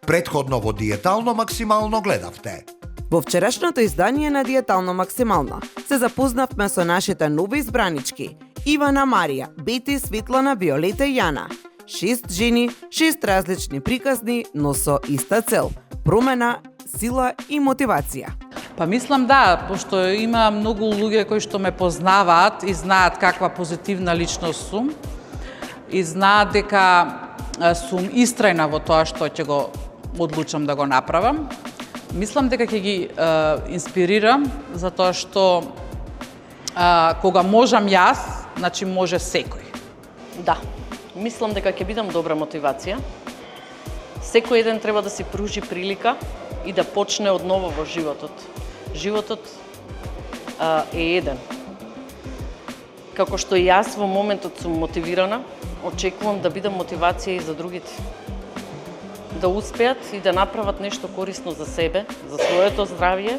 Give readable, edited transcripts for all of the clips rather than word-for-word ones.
Претходно во Диетално максимално гледавте. Во вчерашното издание на Диетално максимално се запознавме со нашите нови избранички Ивана, Марија, Бети, Светлана, Виолета и Јана. 6 жени, 6 различни приказни, но со иста цел – промена, сила и мотивација. Па мислам да, пошто има многу луѓе кои што ме познаваат и знаат каква позитивна личност сум и знаат дека сум истрајна во тоа што ќе го одлучам да го направам. Мислам дека ќе ги инспирирам затоа што кога можам јас, значи може секој. Да, мислам дека ќе бидам добра мотивација. Секој еден треба да си пружи прилика и да почне од ново во животот. Животот е еден. Како што и јас во моментот сум мотивирана, очекувам да бидам мотивација и за другите. Да успеат и да направат нешто корисно за себе, за своето здравје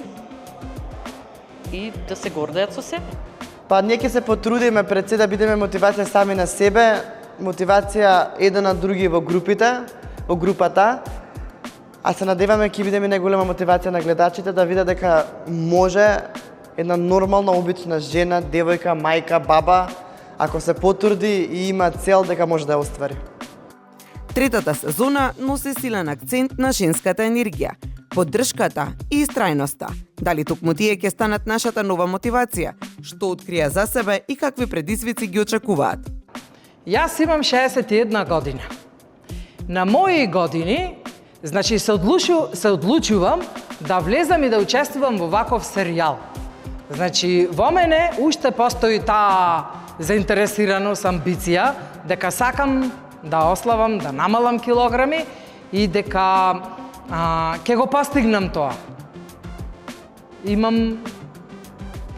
и да се гордеат со себе. Па ние ќе се потрудиме пред се да бидеме мотивација сами на себе, мотивација еден на други во групата, а се надеваме ќе бидеме најголема мотивација на гледачите да видат дека може една нормална, обична жена, девојка, мајка, баба, ако се потруди и има цел, дека може да ја оствари. Третата сезона носи силен акцент на женската енергија, поддршката и истрајноста. Дали токму тие ќе станат нашата нова мотивација? Што открија за себе и какви предизвици ги очекуваат? Јас имам 61 година. На мои години, значи се одлучувам да влезам и да учествувам во ваков серијал. Значи, во мене уште постои таа заинтересираност, амбиција, дека сакам да ославам, да намалам килограми и дека ќе го постигнам тоа. Имам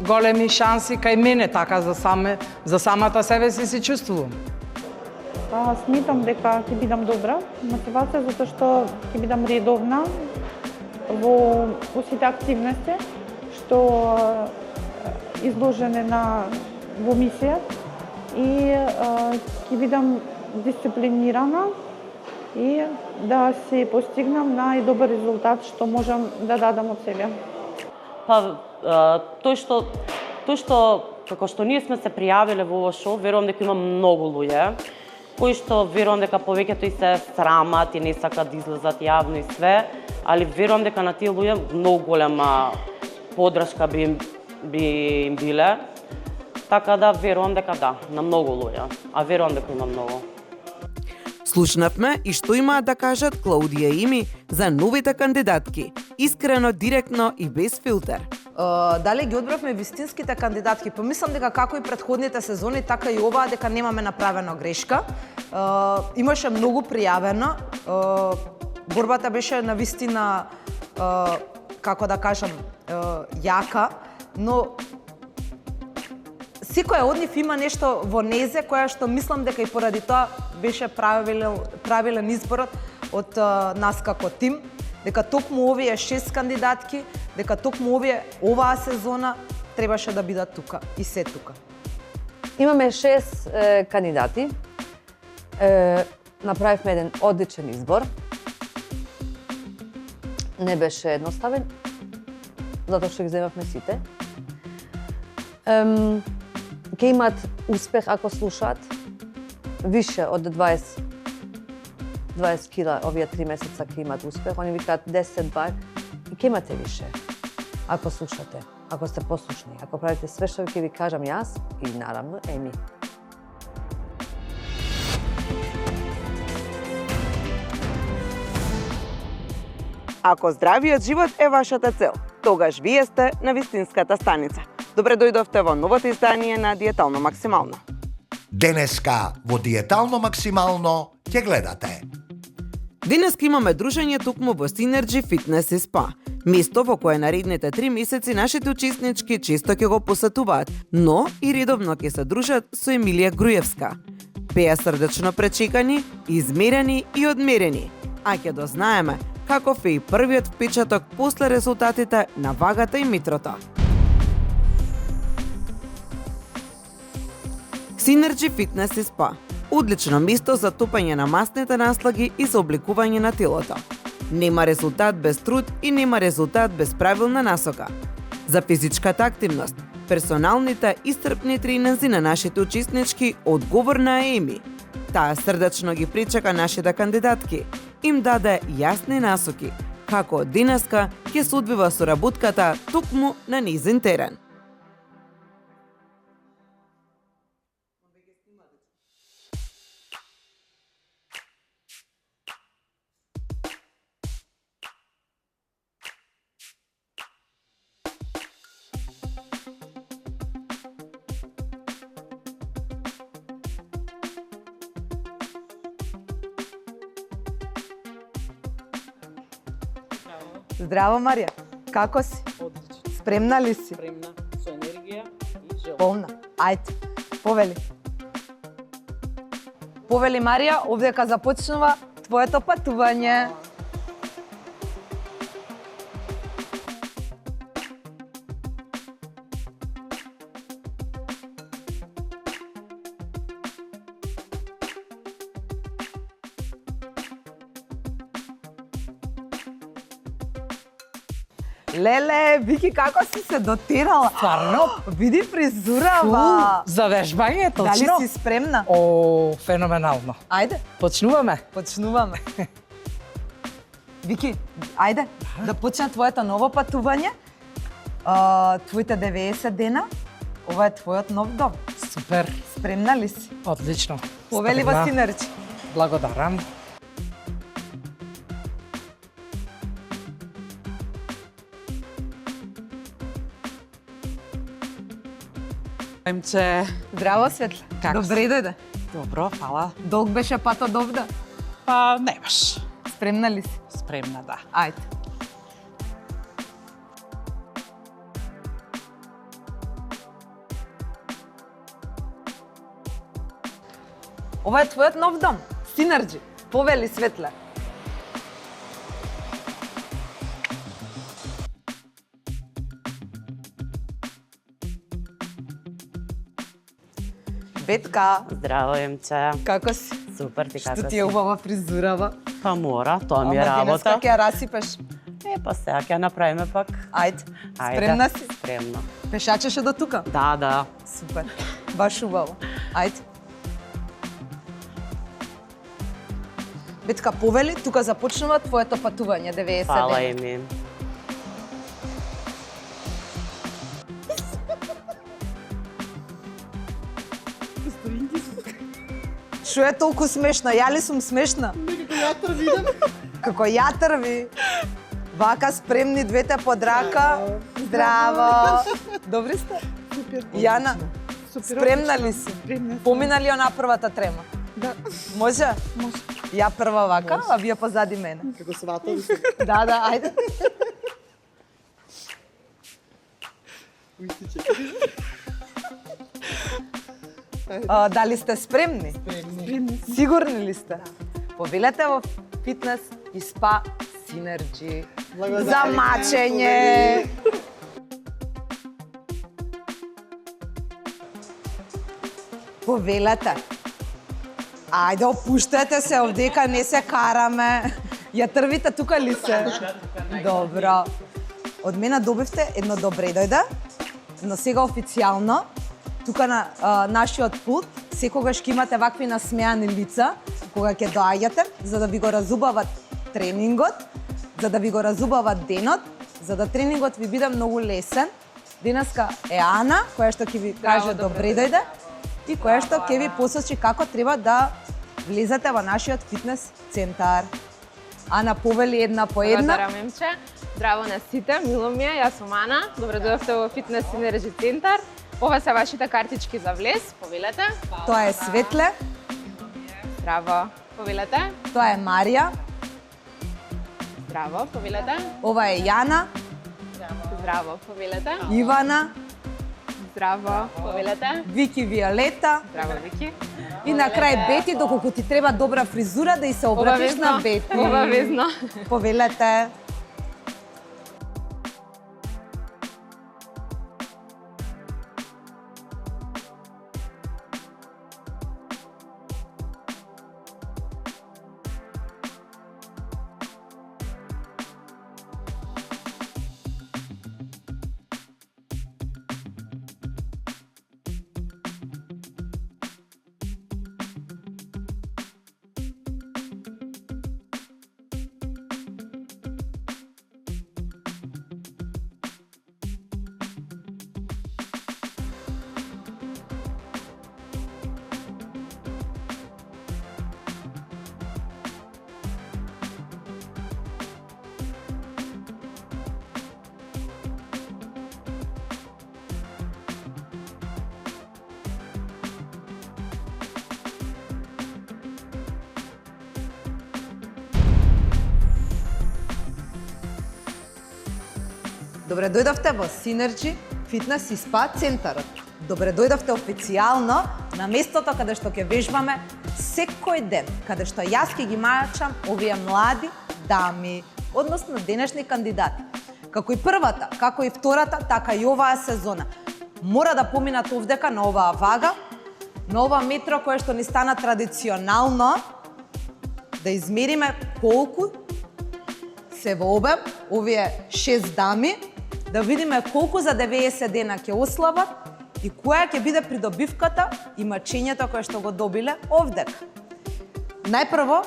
големи шанси кај мене, така за самата себе си чувствувам. Сметам дека ќе бидам добра мотивација затоа што ќе бидам редовна во сите активности што изложене во мисија и ќе бидам дисциплинирана и да се постигнам најдобар резултат што можам да дадам од себе. Па тој што како што ние сме се пријавиле во ово шоу, верувам дека има многу луѓе кои што верувам дека повеќето и се срамат и не сакат да излезат јавно и све, али верувам дека на тие луѓе многу голема поддршка би им биле. Така да верувам дека да, на многу луѓе, а верувам дека има многу. Слушнавме и што имаат да кажат Клаудија и Ими за новите кандидатки, искрено, директно и без филтер. Дали ги одбравме вистинските кандидатки? Помислам дека како и претходните сезони, така и оваа дека немаме направена грешка. Имаше многу пријавено. Борбата беше на вистина, како да кажам, јака, но секоја од нив има нешто во незе која што мислам дека и поради тоа беше правилен изборот од нас како тим, дека токму овие 6 кандидатки, дека токму оваа сезона требаше да бидат тука и се тука. Имаме 6 кандидати. Направивме еден одличен избор. Не беше едноставен, затоа што ги земавме сите. Ке имат успех ако слушаат. Више од 20 кила овие 3 месеца ке имат успех. Они викаат 10-20 и ке имате више. Ако слушате, ако сте послушни, ако правите све што ќе ви кажам јас и наравно Еми. Ако здравиот живот е вашата цел, тогаш вие сте на вистинската станица. Добре дојдовте во новото издание на Диетално максимално. Денеска во Диетално максимално ќе гледате. Денеска имаме дружење токму во Synergy Fitness и Spa. Место во кое наредните 3 месеци нашите учеснички често ќе го посетуваат, но и редовно ќе се дружат со Емилија Груевска. Пеа срдечно пречекани, измерени и одмерени. А ќе дознаеме каков е и првиот впечаток после резултатите на вагата и метрото. Synergy Fitness и Spa. Одлично место за топање на масните наслаги и за обликување на телото. Нема резултат без труд и нема резултат без правилна насока. За физичката активност, персоналните исцрпни тренинзи на нашите учеснички одговорна е Еми. Таа срдачно ги причека нашите кандидатки, им даде јасни насоки како денеска ќе се одвива соработката токму на низин терен. Здраво, Марија. Како си? Одлично. Спремна ли си? Спремна, со енергија и желба. Полна. Ајде, повели. Повели, Марија, овдека започнува твоето патување. Леле, Вики, како си се дотерала? Стварно? Види фризурава. За вежбање, точно? Дали си спремна? О, феноменално. Ајде, Почнуваме. почнуваме. Вики, ајде, да почне твоето ново патување. Твоите 90 дена. Ова е твојот нов дом. Супер. Спремна ли си? Одлично. Повели во Спремна. Синерџи. Благодарам. Емче, Здраво, Светла. Како Добре дојде. добро, фала. Долг беше патот овде. Па, не баш. Спремна ли си? Спремна, да. Ајде. Ова е твојот нов дом. Синерџи. Повели, Светле. Бетка, Здраво, Емче. како си? Супер, ти како Што си? ти е убава фризурава? Па мора, тоа ми е Ама денеска работа. ќе ја расипеш. Па сега ќе ја направиме пак. Ајде. Ајде. Спремна си? Спремна. Пешачеше до тука? Да, да. Супер. Баш убаво. Ајде. Бетка, повели, тука започнува твоето патување, 90 Фала, дена. Еми. Шо е толку смешно? Ја ли сум смешна? Како јатар видам. Како јатар ви. Вака спремни двете под рака. Здраво. Добри сте? Супер. Јана, спремна ли си? Помина ли она првата трема? Да. Може? Може. Ја прва вака, а вие позади мене. Како сватови. Да, да, ајде. Дали сте спремни? Спремни. Сигурни ли сте? Повелете во фитнес и спа Синерџи. За мачење. Повелете. Ајде, опуштете се овдека, не се караме. Ја трвите тука ли се? Добро. Од мене добивте едно добре дојде, но сега официјално, тука на нашиот пулт, секогаш ќе имате вакви насмеани лица, кога ќе доаѓате, за да ви го разубават тренингот, за да ви го разубават денот, за да тренингот ви биде многу лесен. Денеска е Ана, која што ќе ви каже добре дојде и која што ќе ви посочи како треба да влезете во нашиот фитнес центар. Ана, повели една по една. Благодарам, Емче. Здраво на сите, мило ми е, јас сум Ана. Добре дојдовте во Фитнес Синерџи центар. Ова се вашите картички за влез, повелете. Тоа е Светле, Здраво, повелете. тоа е Марија, Здраво, повелете. ова е Јана, Здраво, повелете. Ивана, Здраво, повелете. Вики Виолета Здраво, Вики. и на крај Бети, доколку ти треба добра фризура да и се обратиш на Обавезно, Бети. обавезно. Повелете. Добре дојдовте во Synergy Fitness и Spa центарот. Добре дојдовте официјално на местото каде што ќе вежбаме секој ден, каде што јас ќе ги мајачам овие млади дами, односно денешни кандидати. Како и првата, како и втората, така и оваа сезона. Мора да поминат овдека на оваа вага, на ова метро кое што ни стана традиционално, да измериме колку се во обем овие 6 дами, да видиме колку за 90 дена ќе ослават и која ќе биде придобивката и мачењето кое што го добиле овдека. Најпрво,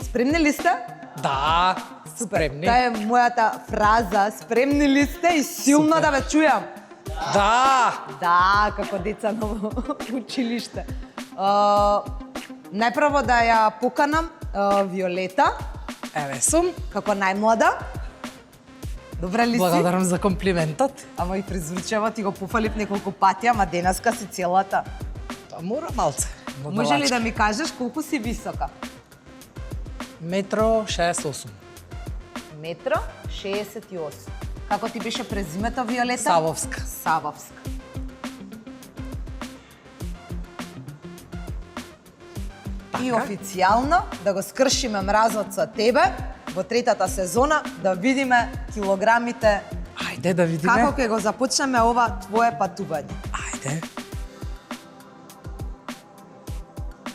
спремни ли сте? Да, спремни. Таа е мојата фраза, спремни ли сте и силно да ве чујам. Да! Да, како деца на училиште. Најпрво да ја поканам Виолета. Еве сум. Како најмлада. Добре ли си? Благодарам за комплиментот. Ама и призвучава, ти го пофалив неколку пати, ама денеска си целата. Тоа мора малце. Може ли да ми кажеш колку си висока? Метро 68. Метро 68. Како ти беше презимето, Виолета? Савовска. Савовска. И официјално да го скршиме мразот со тебе во третата сезона, да видиме килограмите. Ајде да видиме. Како ќе го започнеме ова твое патување. Ајде.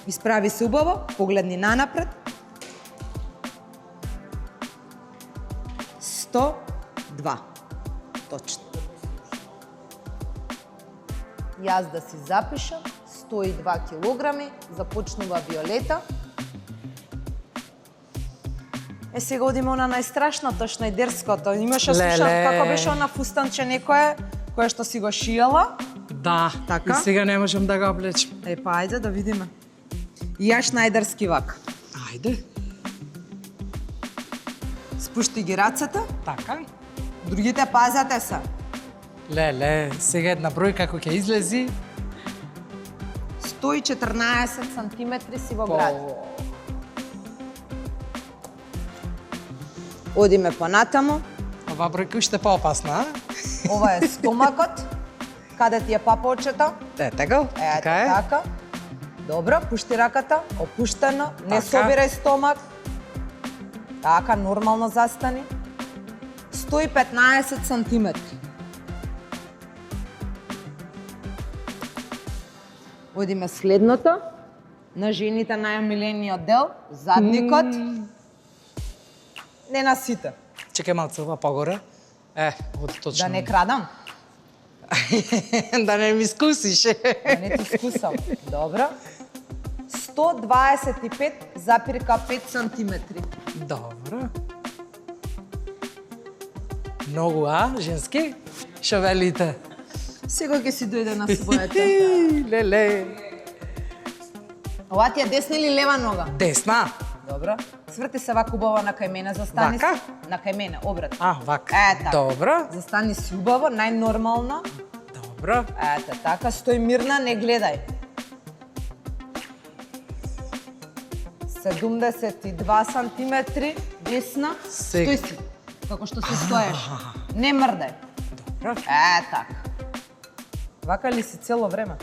Исправи се убаво, погледни нанапред. 102. Точно. Јас да си запишам 102 килограми, започнува Виолета. Сега одиме на најстрашното, шнајдерското. Имаше слушам како беше она фустанче некое, кое што си го шијала. Да, така? И сега не можам да го облечем. Па ајде да видиме. И ја шнајдерски вак. Ајде. Спушти ги рацете. Така. Другите пазете се. Леле, сега една број како ќе излези. 114 сантиметри си во град. Одиме понатаму. Ова бројка уште поопасна, а? Ова е стомакот. Каде ти е папочето? Ете го, така е. Така. Добро, пушти раката, опуштено, не собирај стомак. Така, нормално застани. 115 сантиметри. Одиме следното. На жените најомилениот дел, задникот. Не на сите. Чекај малце ова погоре. Оди точно. Да не крадам. Да не ми скусиш. Да не ти скусам. Добро. 125,5 сантиметри. Добро. Многу, а, женски? Шо велите? Сега ќе си дојде на својата. Леле. Ова ти е десна или лева нога? Десна. Добро. Сврти се вака убаво на кај мене, застани Вака? си. На кај мене, обрат. Вака. Така. Добро. Застани си убаво, најнормално. Добро. Ете, така, стој мирна, не гледај. 72 сантиметри, десна. Стој си, како што се стоеш. Не мрдај. Добро. Така. Вака ли си цело време?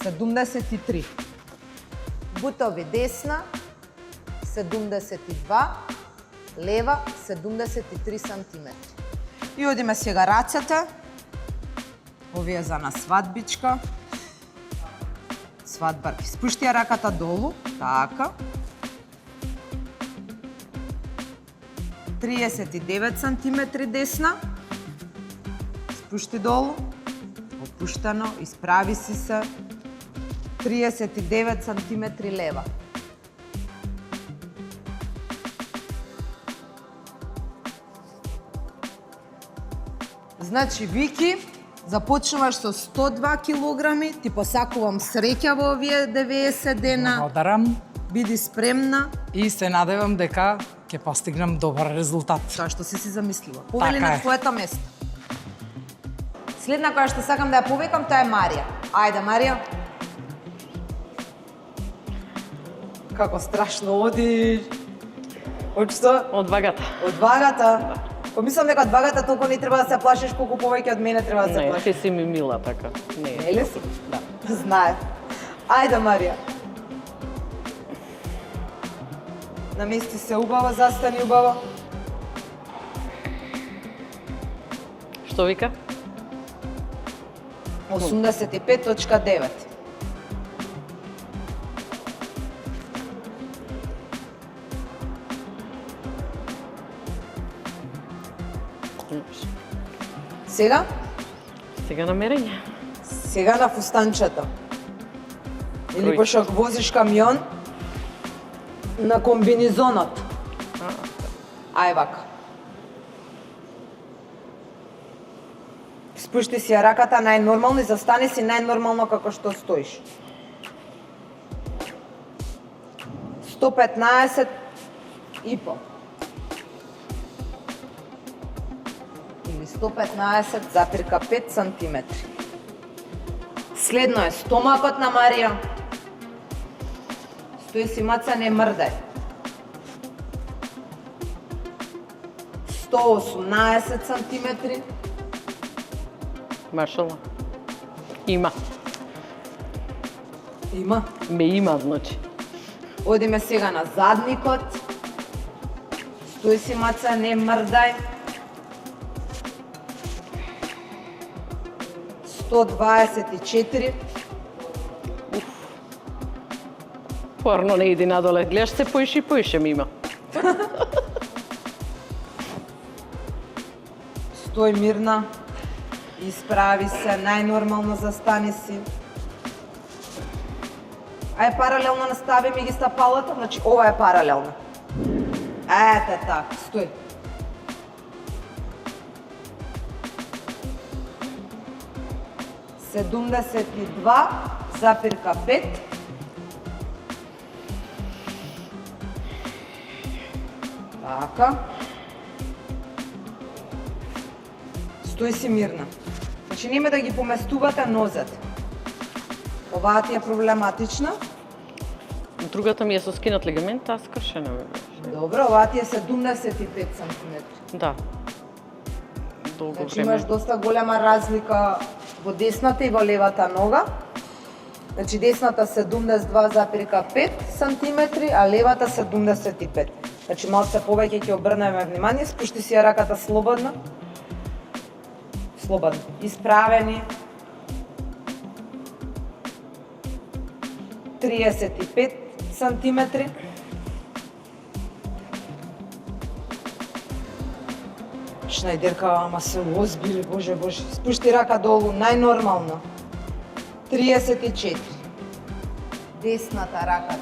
73. Бутови десна, 72, лева, 73 сантиметри. И одиме сега рацете. Овие за на свадбичка. Свадбарки. Спушти ја раката долу, така. 39 сантиметри десна. Спушти долу. Опуштено, исправи си се. 39 сантиметри лева. Значи, Вики, започнуваш со 102 килограми, ти посакувам среќа во овие 90 дена. Благодарам. Биди спремна. И се надевам дека ќе постигнам добар резултат. Тоа што си замислила. Повели Така на е. твоето место. Следна која што сакам да ја повикам, тоа е Марија. Ајде, Марија. Како страшно оди. Од што? Од вагата. Од вагата? Помислам дека од вагата толку не треба да се плашиш колку повеќе од мене треба да се Не, плашиш. ти си ми мила така. Не ли си? Да. Знае. Ајде, Марија. Намести се убаво, застани убаво. Што вика? 85.9. Сега? Сега на мерење. Сега на фустанчето. Или Кој? пошто возиш камион на комбинизонот. Ај вака. Спушти си ја раката најнормално и застани си најнормално како што стоиш. 115 и по. Или 115,5 сантиметри. Следно е стомакот на Марија. Стои си маца, не мрдај. 118 сантиметри. Машала. Има. Има. Ме има, значи. Одиме сега на задникот. Стои си маца, не мрдај. 124. Порно не иди надоле. Гледаш се поише и поише ми има. Стој мирна. Исправи се, најнормално застани си. Ај паралелно настави ми ги стапалата, значи ова е паралелно. Ете така, стој. Седумдесет и 2,5. Така. Стои си мирна. Значи нема да ги поместувате нозете. Оваа ти е проблематична. Другата ми е со скинат лигамент, таа скршена ме беше. Добро, оваа ти е 75 см. Да. Долго Значи време. имаш доста голема разлика во десната и во левата нога. Значи десната 72,5 см, а левата 75. Значи малце повеќе ќе обрнеме внимание, спушти си ја раката слободно. Слободно. Исправени. 35 сантиметри. Шнајдерка, ама се озбили, боже, боже. Спушти рака долу, најнормално. 34. Десната рака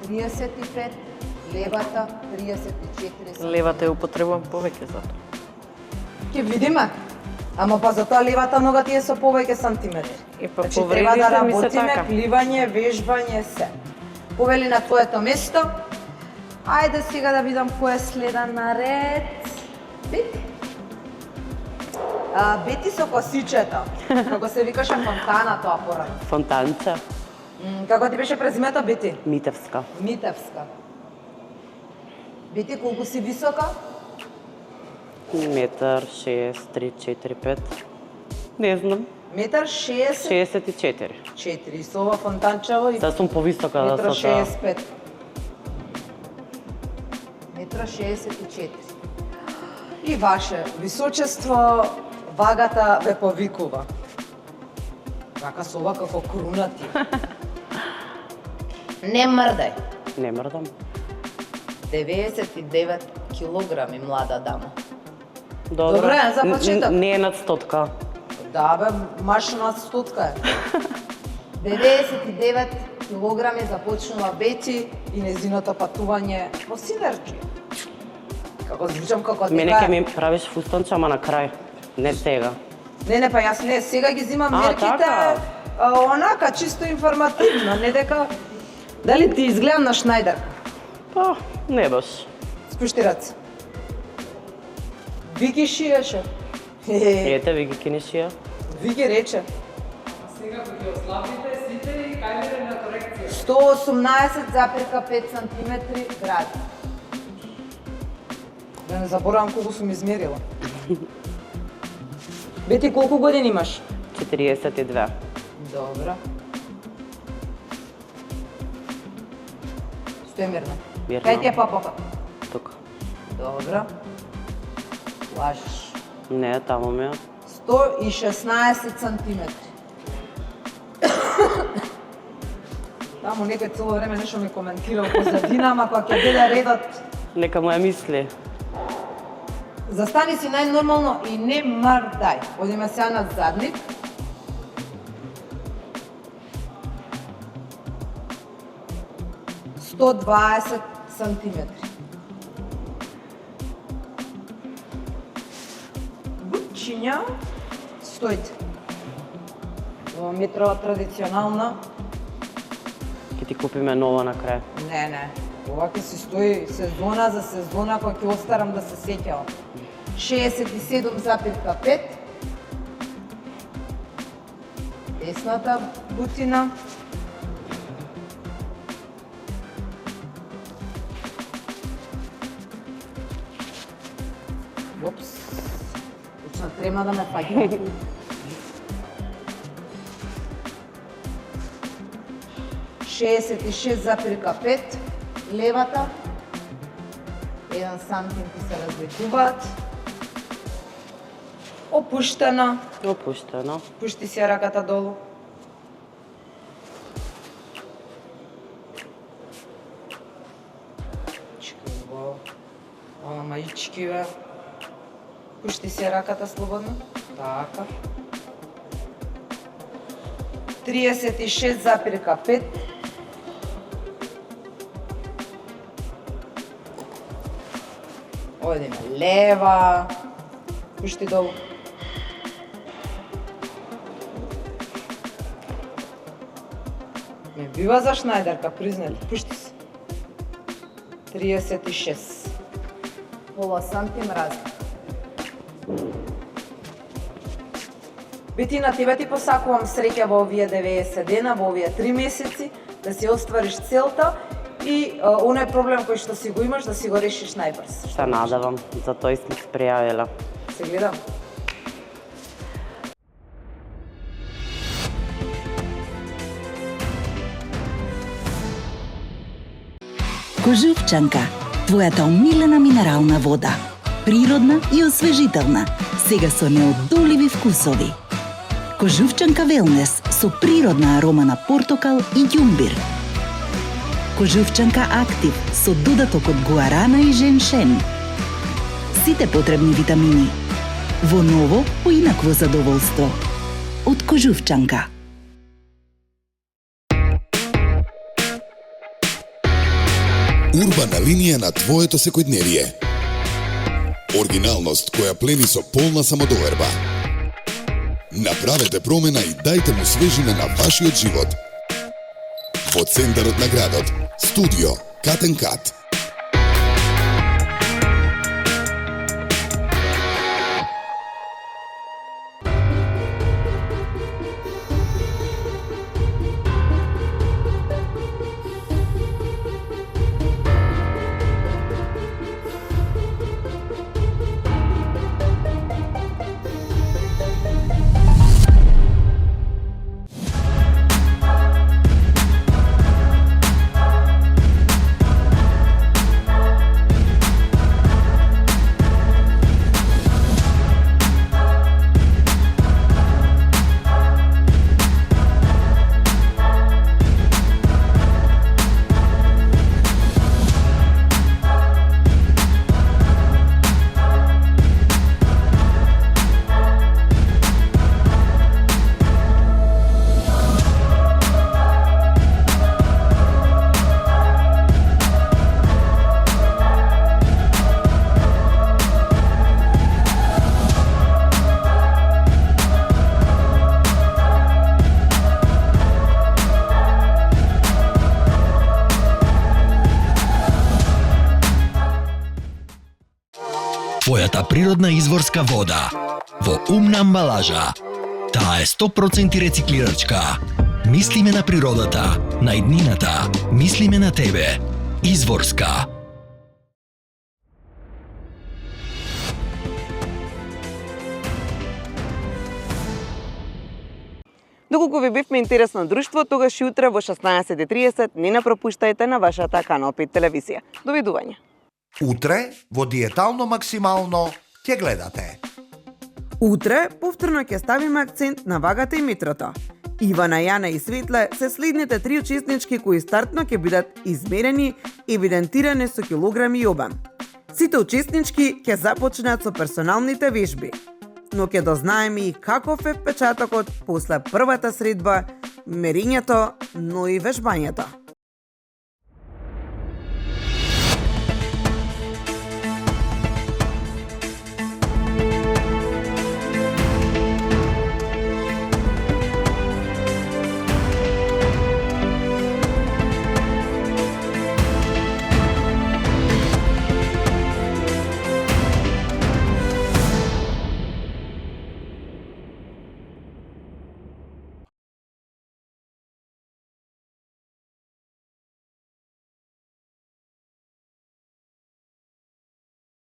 ти е 35, левата 34. Левата ја употребувам повеќе за тоа. Ќе видиме. Ама па затоа левата нога ти е со повеќе сантиметри. И па Значи треба да повредите ми се работиме, така. пливање, вежбање, се. Повели на твоето место. Ајде сега да видам кој е следа наред. Бети. Бети со косичето. Како се викаше фонтана тоа порано. Фонтанца. Како ти беше презимето, Бети? Митевска. Митевска. Бети, колку си висока? 1,6, 3, 4, 5. Не знам. 1,60 64. 4. И со ова фонтанчево и Сега сум повисока да со тоа. 1,65. 1,64. И ваше височество, вагата ве повикува. Вака со ова како крунати. Не мрдај. Не мрдам. 99 килограми, млада дама. Добре, за почеток. Не е над 100. Да бе, маш над 100 е. 99 килограми започнува Бети и незиното патување во Синерџи. Како звучам како дека... Мене ќе ми правиш фустанче, ама на крај. Не сега. Не, па јас не, сега ги зимам А, мерките, така. онака, чисто информативно, не дека... Дали ти изгледам на Шнајдер? Па, не баш. Спушти раце. Вики шиеше. Ете, ви ги кинешија. Вики рече. Сега го ги ослабите сите и кајдете на корекција. 118,5 сантиметри гради. Да не заборавам колку сум измерила. Бети, колку години имаш? 42. Добро. Стој мирно. Мирно. Кај ти е папака? Тука. Добро. Лажеш. Не, таму ме. 116 сантиметри. Таму некој цело време нешто ми коментирал позадина, ама кога ќе биде редот... Нека му ја мисли. Застани си најнормално и не мрдај. Одиме сега на задник. ...120 сантиметри. Бутчиња, стоите. Ова метрова традиционална. Ќе ти купиме нова на крај. Не. Ова ќе си стои сезона за сезона, која ќе остарам да се сеќавам. 67,5. Десната бутина. Опс. Почна трема да ме паѓа. ...66,5 левата, 1 сантим ти се разликуваат. Опуштена. Опуштено. Пушти си раката долу. Чекай, ама мајчки, бе. Пушти си раката слободно. Така. 36,5. Одиме лева. Пушти долу. Ме бива за Шнајдерка, признали. Пушти се. 36. Пола сантим разлика. Бети, на тебе ти посакувам среќа во овие 90 дена, во овие 3 месеци, да си оствариш целта и оној проблем кој што си го имаш, да си го решиш најбрз. Се надевам, за тој сме се пријавила. Се гледам. Кожувчанка, твојата омилена минерална вода. Природна и освежителна, сега со неодоливи вкусови. Кожувчанка Велнес со природна арома на портокал и ѓумбир. Кожувчанка Актив со додаток од гуарана и женшен. Сите потребни витамини. Во ново, поинакво задоволство. Од Кожувчанка. Урбана линија на твоето секојдневие. Оригиналност која плени со полна самодоверба. Направете промена и дајте му свежина на вашиот живот. Во центарот на градот, студио Cut and Cut. Твојата природна изворска вода во умна амбалажа. Таа е 100% рециклирачка. Мислиме на природата, на иднината, мислиме на тебе. Изворска. Доколку ви бивме интересно друштво, тогаш и утре во 16:30 не напропуштајте на вашата Канал 5 телевизија. Довидување. Утре во Диетално максимално ќе гледате. Утре повторно ќе ставиме акцент на вагата и метрото. Ивана, Јана и Светле се следните 3 учеснички кои стартно ќе бидат измерени, евидентирани со килограми и обем. Сите учеснички ќе започнат со персоналните вежби, но ќе дознаеме и каков е впечатокот после првата средба, мерењето, но и вежбањето.